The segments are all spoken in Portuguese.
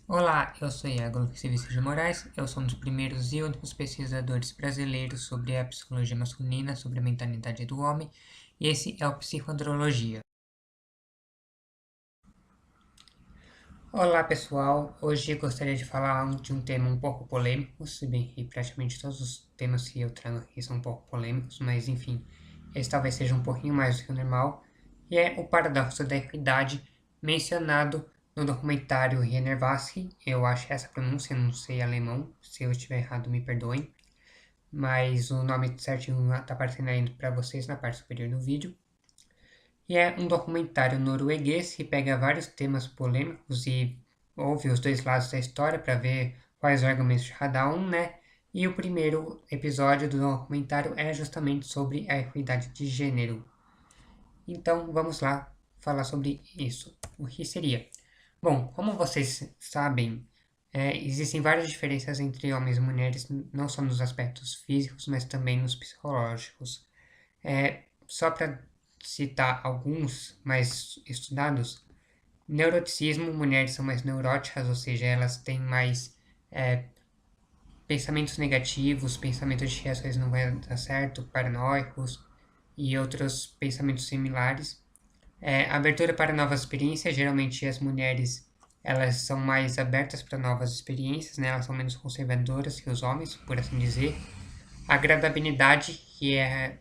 Olá, eu sou Iago Lucas Silvestre de Moraes, eu sou um dos primeiros e únicos pesquisadores brasileiros sobre a psicologia masculina, sobre a mentalidade do homem, e esse é o Psicoandrologia. Olá pessoal, hoje gostaria de falar de um tema um pouco polêmico, se bem que praticamente todos os temas que eu trago aqui são um pouco polêmicos, mas enfim, esse talvez seja um pouquinho mais do que o normal, e é o paradoxo da equidade mencionado no documentário Hiernervasi. Eu acho essa pronúncia, não sei alemão, se eu estiver errado me perdoem, mas o nome certinho está aparecendo aí para vocês na parte superior do vídeo. E é um documentário norueguês que pega vários temas polêmicos e ouve os dois lados da história para ver quais os argumentos de cada um, né? E o primeiro episódio do documentário é justamente sobre a equidade de gênero. Então vamos lá falar sobre isso. O que seria? Bom, como vocês sabem, existem várias diferenças entre homens e mulheres, não só nos aspectos físicos, mas também nos psicológicos. Só para citar alguns mais estudados, neuroticismo, mulheres são mais neuróticas, ou seja, elas têm mais pensamentos negativos, pensamentos de que as coisas não vão dar certo, paranoicos e outros pensamentos similares. Abertura para novas experiências, geralmente as mulheres elas são mais abertas para novas experiências, né? Elas são menos conservadoras que os homens, por assim dizer. Agradabilidade, que é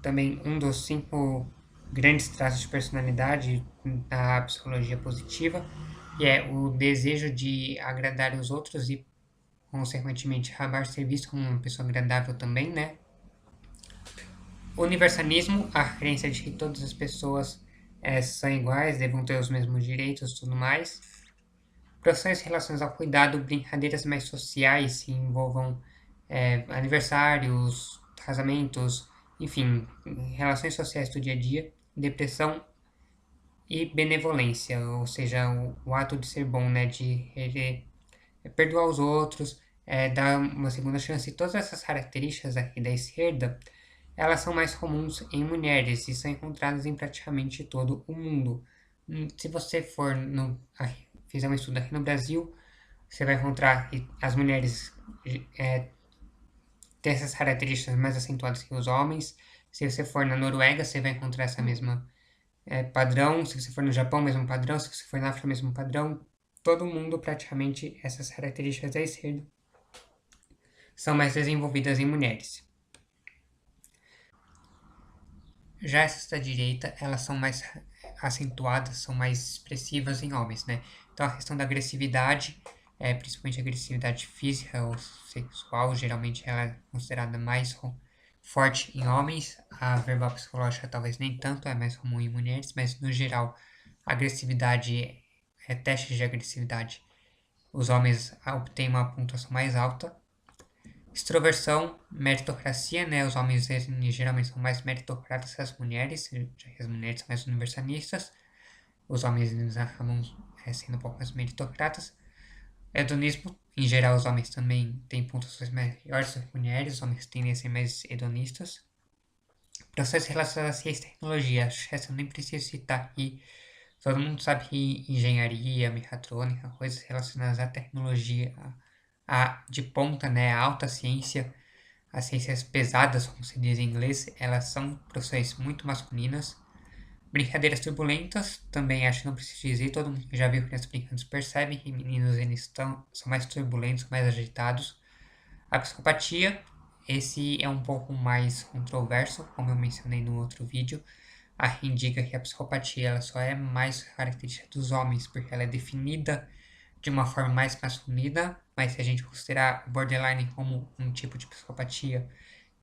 também um dos 5 grandes traços de personalidade da psicologia positiva, que é o desejo de agradar os outros e, consequentemente, acabar ser visto como uma pessoa agradável também, né? Universalismo, a crença de que todas as pessoas são iguais, devam ter os mesmos direitos e tudo mais. Profissões relacionadas ao cuidado, brincadeiras mais sociais que envolvam aniversários, casamentos, enfim, relações sociais do dia a dia. Depressão e benevolência, ou seja, o ato de ser bom, né, de perdoar os outros, dar uma segunda chance. E todas essas características aqui da esquerda, elas são mais comuns em mulheres e são encontradas em praticamente todo o mundo. Se você for fizer um estudo aqui no Brasil, você vai encontrar que as mulheres têm essas características mais acentuadas que os homens. Se você for na Noruega, você vai encontrar essa mesma padrão. Se você for no Japão, mesmo padrão. Se você for na África, mesmo padrão. Todo mundo, praticamente, essas características da esquerda são mais desenvolvidas em mulheres. Já essas da direita, elas são mais acentuadas, são mais expressivas em homens, né? Então a questão da agressividade, principalmente a agressividade física ou sexual, geralmente ela é considerada mais forte em homens. A verbal psicológica talvez nem tanto, é mais comum em mulheres, mas no geral a agressividade, testes de agressividade, os homens obtêm uma pontuação mais alta. Extroversão, meritocracia, né? Os homens geralmente são mais meritocratas que as mulheres, já que as mulheres são mais universalistas. Os homens eles acabam sendo um pouco mais meritocratas. Hedonismo, em geral, os homens também têm pontuações maiores que as mulheres, os homens tendem a ser mais hedonistas. Processos relacionados à ciência e tecnologia, acho que essa eu nem preciso citar aqui. Todo mundo sabe que engenharia, mecatrônica, coisas relacionadas à tecnologia, de ponta, né, a alta ciência, as ciências pesadas, como se diz em inglês, elas são profissões muito masculinas. Brincadeiras turbulentas, também acho que não preciso dizer, todo mundo que já viu crianças brincando percebe que meninos eles são mais turbulentos, mais agitados. A psicopatia, esse é um pouco mais controverso, como eu mencionei no outro vídeo. A indica que a psicopatia ela só é mais característica dos homens, porque ela é definida de uma forma mais masculina, mas se a gente considerar o borderline como um tipo de psicopatia,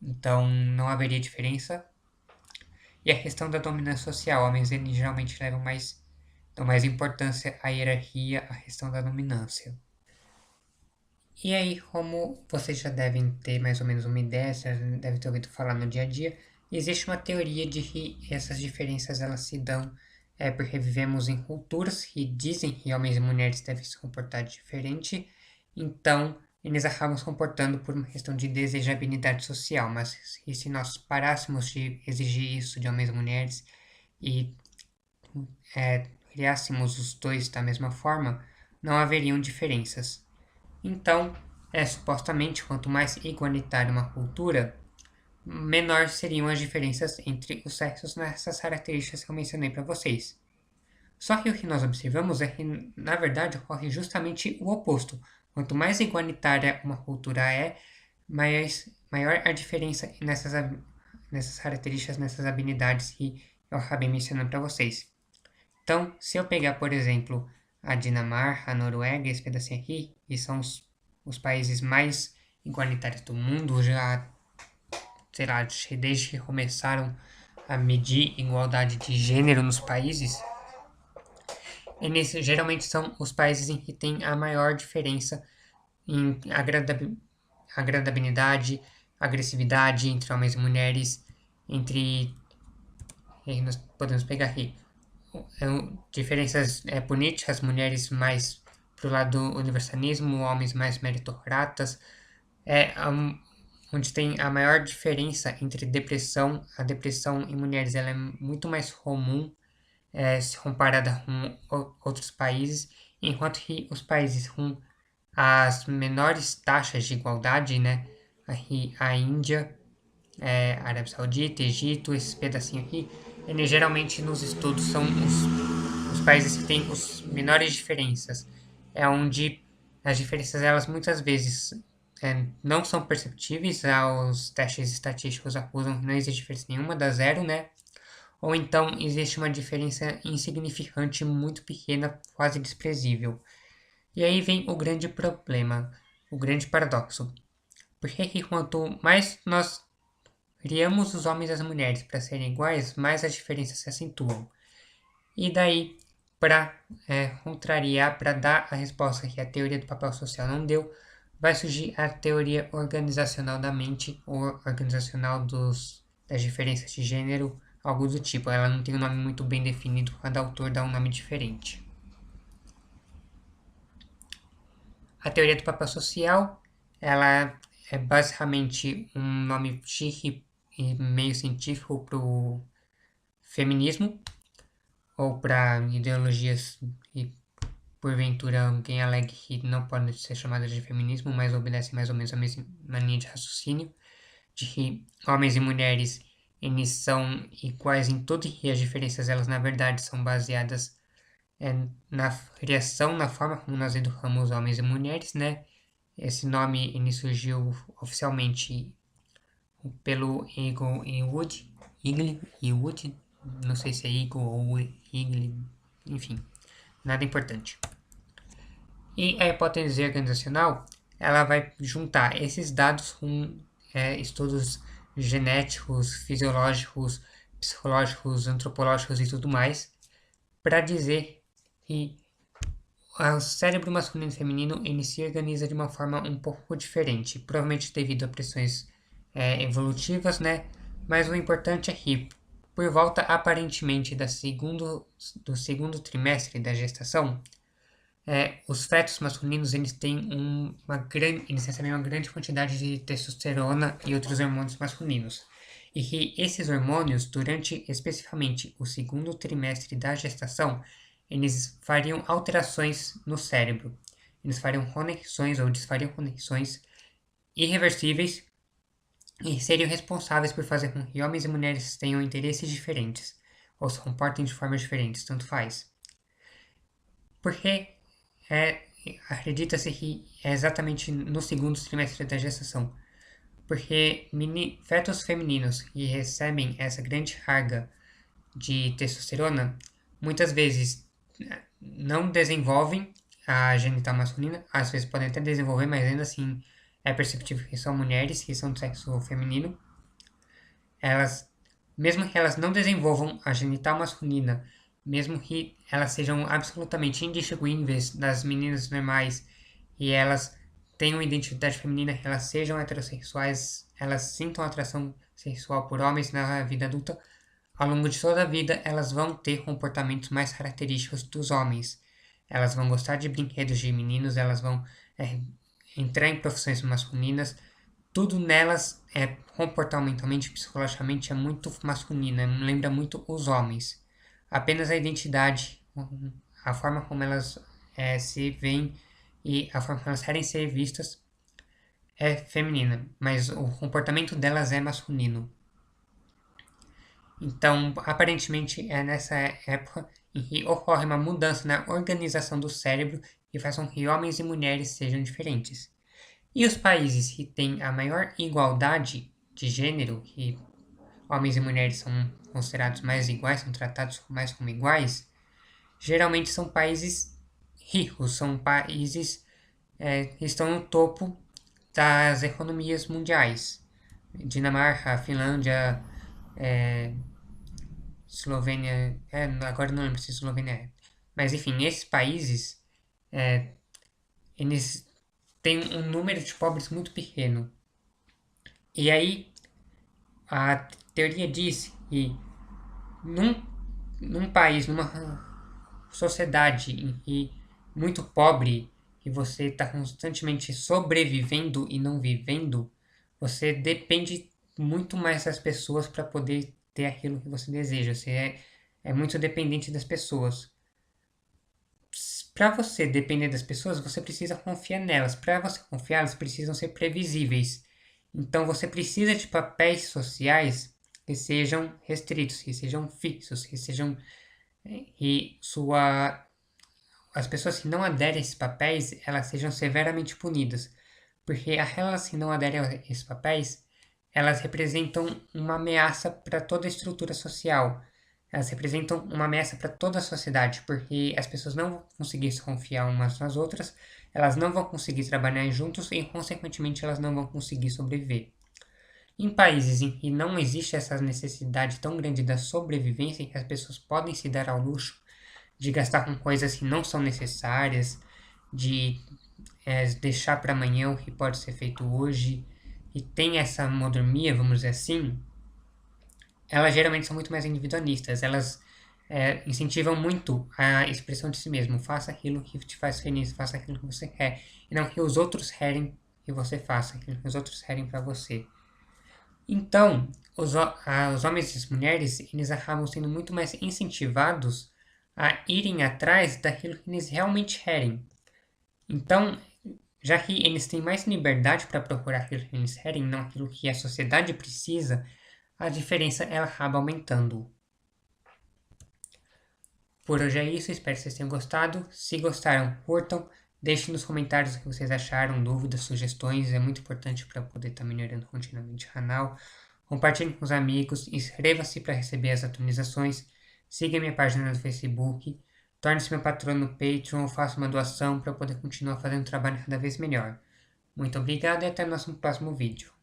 então não haveria diferença. E a questão da dominância social, homens eles geralmente dão mais importância à hierarquia, à questão da dominância. E aí, como vocês já devem ter mais ou menos uma ideia, já devem ter ouvido falar no dia a dia, existe uma teoria de que essas diferenças elas se dão porque vivemos em culturas que dizem que homens e mulheres devem se comportar diferente, então eles acabam se comportando por uma questão de desejabilidade social, mas e se nós parássemos de exigir isso de homens e mulheres e criássemos os dois da mesma forma, não haveriam diferenças. Então, supostamente, quanto mais igualitária uma cultura, menor seriam as diferenças entre os sexos nessas características que eu mencionei para vocês. Só que o que nós observamos é que, na verdade, ocorre justamente o oposto. Quanto mais igualitária uma cultura é, maior a diferença nessas características, nessas habilidades que eu acabei mencionando para vocês. Então, se eu pegar, por exemplo, a Dinamarca, a Noruega, esse pedacinho aqui, que são os países mais igualitários do mundo, já, sei lá, desde que começaram a medir igualdade de gênero nos países, eles geralmente são os países em que tem a maior diferença em agradabilidade, agressividade entre homens e mulheres, entre. Nós podemos pegar aqui diferenças políticas, mulheres mais pro lado do universalismo, homens mais meritocratas, onde tem a maior diferença entre depressão. A depressão em mulheres ela é muito mais comum se comparada com outros países, enquanto que os países com as menores taxas de igualdade, né, a Índia, Arábia Saudita, Egito, esses pedacinhos aqui, eles geralmente nos estudos são os países que têm as menores diferenças. É onde as diferenças, elas muitas vezes não são perceptíveis, os testes estatísticos acusam que não existe diferença nenhuma, dá zero, né? Ou então existe uma diferença insignificante, muito pequena, quase desprezível. E aí vem o grande problema, o grande paradoxo. Porque que quanto mais nós criamos os homens e as mulheres para serem iguais, mais as diferenças se acentuam. E daí, para contrariar, para dar a resposta que a teoria do papel social não deu, vai surgir a teoria organizacional da mente, ou organizacional das diferenças de gênero, algo do tipo. Ela não tem um nome muito bem definido, cada autor dá um nome diferente. A teoria do papel social, ela é basicamente um nome chique e meio científico para o feminismo, ou para ideologias que, porventura, alguém alegue que não podem ser chamadas de feminismo, mas obedecem mais ou menos a mesma linha de raciocínio, de que homens e mulheres eles são iguais em tudo e as diferenças, elas na verdade são baseadas na criação, na forma como nós educamos homens e mulheres, né? Esse nome ele surgiu oficialmente pelo Eagle e Wood, não sei se é Eagle ou Eagle, enfim, nada importante. E a hipótese organizacional, ela vai juntar esses dados com estudos genéticos, fisiológicos, psicológicos, antropológicos e tudo mais, para dizer que o cérebro masculino e feminino ele se organiza de uma forma um pouco diferente, provavelmente devido a pressões evolutivas, né? Mas o importante é que, por volta aparentemente do segundo trimestre da gestação, os fetos masculinos eles têm eles recebem uma grande quantidade de testosterona e outros hormônios masculinos. E que esses hormônios, durante especificamente o segundo trimestre da gestação, eles fariam alterações no cérebro. Eles fariam conexões ou desfariam conexões irreversíveis e seriam responsáveis por fazer com que homens e mulheres tenham interesses diferentes ou se comportem de formas diferentes, tanto faz. Porque acredita-se que é exatamente no segundo trimestre da gestação, porque fetos femininos que recebem essa grande carga de testosterona muitas vezes não desenvolvem a genital masculina, às vezes podem até desenvolver, mas ainda assim é perceptível que são mulheres que são do sexo feminino. Elas, mesmo que elas não desenvolvam a genital masculina, mesmo que elas sejam absolutamente indistinguíveis das meninas normais e elas tenham identidade feminina, que elas sejam heterossexuais, elas sintam atração sexual por homens na vida adulta, ao longo de toda a vida elas vão ter comportamentos mais característicos dos homens. Elas vão gostar de brinquedos de meninos, elas vão entrar em profissões masculinas, tudo nelas comportamentalmente, psicologicamente é muito masculino, lembra muito os homens. Apenas a identidade, a forma como elas se veem e a forma que elas querem ser vistas é feminina, mas o comportamento delas é masculino. Então, aparentemente, é nessa época em que ocorre uma mudança na organização do cérebro que faz com que homens e mulheres sejam diferentes. E os países que têm a maior igualdade de gênero, que homens e mulheres são considerados mais iguais, são tratados mais como iguais, geralmente são países ricos, são países que estão no topo das economias mundiais. Dinamarca, Finlândia, Eslovênia, agora não lembro se Eslovênia é. Mas enfim, esses países, eles têm um número de pobres muito pequeno. E aí, a teoria diz que num país, numa sociedade em que muito pobre, que você está constantemente sobrevivendo e não vivendo, você depende muito mais das pessoas para poder ter aquilo que você deseja. Você é muito dependente das pessoas. Para você depender das pessoas, você precisa confiar nelas. Para você confiar, elas precisam ser previsíveis. Então você precisa de papéis sociais que sejam restritos, que sejam fixos, que sejam e as pessoas que não aderem a esses papéis, elas sejam severamente punidas, porque aquelas que não aderem a esses papéis, elas representam uma ameaça para toda a estrutura social. Elas representam uma ameaça para toda a sociedade, porque as pessoas não vão conseguir se confiar umas nas outras, elas não vão conseguir trabalhar juntos e, consequentemente, elas não vão conseguir sobreviver. Em países em que não existe essa necessidade tão grande da sobrevivência, em que as pessoas podem se dar ao luxo de gastar com coisas que não são necessárias, de deixar para amanhã o que pode ser feito hoje, e tem essa mordomia, vamos dizer assim, elas geralmente são muito mais individualistas, elas incentivam muito a expressão de si mesmo. Faça aquilo que te faz feliz, faça aquilo que você quer, e não que os outros querem que você faça, aquilo que os outros querem para você. Então, os homens e as mulheres, eles acabam sendo muito mais incentivados a irem atrás daquilo que eles realmente querem. Então, já que eles têm mais liberdade para procurar aquilo que eles querem, não aquilo que a sociedade precisa, a diferença ela acaba aumentando. Por hoje é isso, espero que vocês tenham gostado. Se gostaram, curtam, deixem nos comentários o que vocês acharam, dúvidas, sugestões, é muito importante para poder estar melhorando continuamente o canal. Compartilhe com os amigos, inscreva-se para receber as atualizações, siga minha página no Facebook, torne-se meu patrono no Patreon ou faça uma doação para eu poder continuar fazendo um trabalho cada vez melhor. Muito obrigado e até o nosso próximo vídeo.